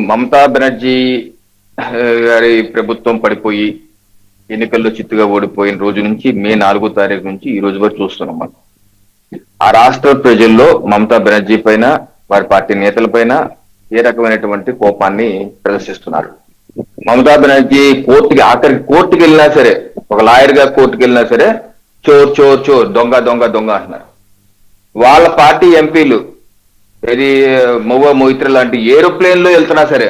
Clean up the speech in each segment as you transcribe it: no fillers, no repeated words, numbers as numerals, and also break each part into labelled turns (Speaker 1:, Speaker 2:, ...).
Speaker 1: మమతా బెనర్జీ గారి ప్రభుత్వం పడిపోయి ఎన్నికల్లో చిత్తుగా ఓడిపోయిన రోజు నుంచి మే 4వ తారీఖు నుంచి ఈ రోజు వరకు చూస్తున్నాం మనం. ఆ రాష్ట్ర ప్రజల్లో మమతా బెనర్జీ పైన వారి పార్టీ నేతల పైన ఏ రకమైనటువంటి కోపాన్ని ప్రదర్శిస్తున్నారు. మమతా బెనర్జీ ఆఖరికి కోర్టుకి వెళ్ళినా సరే, ఒక లాయర్ గా కోర్టుకి వెళ్ళినా సరే చోర్ చోర్ చోర్, దొంగ దొంగ దొంగ అంటున్నారు. వాళ్ళ పార్టీ ఎంపీలు ఇది మొయిత్ర లాంటి ఏరోప్లేన్ లో వెళ్తున్నా సరే,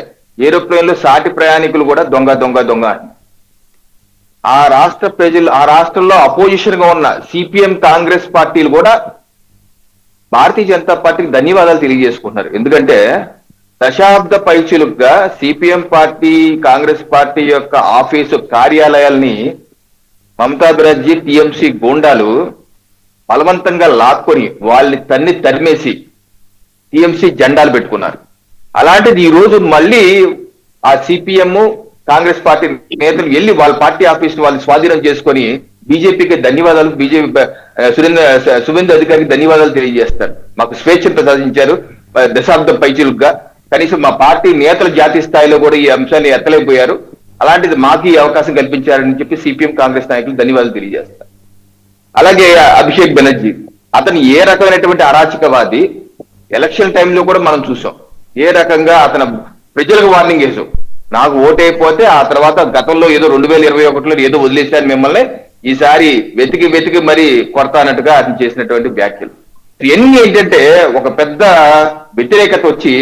Speaker 1: ఏరోప్లేన్ లో సాటి ప్రయాణికులు కూడా దొంగ దొంగ దొంగ అంటున్నారు. ఆ రాష్ట్ర ప్రజలు, ఆ రాష్ట్రంలో అపోజిషన్ గా ఉన్న సిపిఎం కాంగ్రెస్ పార్టీలు కూడా భారతీయ జనతా పార్టీకి ధన్యవాదాలు తెలియజేసుకుంటున్నారు. ఎందుకంటే దశాబ్ద పైచిలుగా సిపిఎం పార్టీ కాంగ్రెస్ పార్టీ యొక్క ఆఫీసు కార్యాలయాల్ని మమతా బెనర్జీ టిఎంసి గూండాలు బలవంతంగా లాక్కొని వాళ్ళని తరిమేసి టిఎంసి జెండాలు పెట్టుకున్నారు. అలాంటిది ఈ రోజు మళ్ళీ ఆ సిపిఎం కాంగ్రెస్ పార్టీ నేతలు వెళ్ళి వాళ్ళ పార్టీ ఆఫీస్ వాళ్ళు స్వాధీనం చేసుకొని బీజేపీకి ధన్యవాదాలు, సువేందు అధికారికి ధన్యవాదాలు తెలియజేస్తారు. మాకు స్వేచ్ఛను ప్రసాదించారు దశాబ్దం పైచిలుగా, కనీసం మా పార్టీ నేతల జాతీయ స్థాయిలో కూడా ఈ అంశాన్ని ఎత్తలేకపోయారు, అలాంటిది మాకు ఈ అవకాశం కల్పించారని చెప్పి సిపిఎం కాంగ్రెస్ నాయకులు ధన్యవాదాలు తెలియజేస్తారు. అలాగే అభిషేక్ బెనర్జీ, అతను ఏ రకమైనటువంటి అరాచకవాది, ఎలక్షన్ టైంలో కూడా మనం చూసాం ఏ రకంగా అతను ప్రజలకు వార్నింగ్ వేసాం, నాకు ఓటైపోతే ఆ తర్వాత గతంలో ఏదో 2021లో ఏదో వదిలేశారు మిమ్మల్ని, ఈసారి వెతికి మరి కొడతానట్టుగా అతను చేసినటువంటి వ్యాఖ్యలు ఇవన్నీ ఏంటంటే ఒక పెద్ద వ్యతిరేకత వచ్చి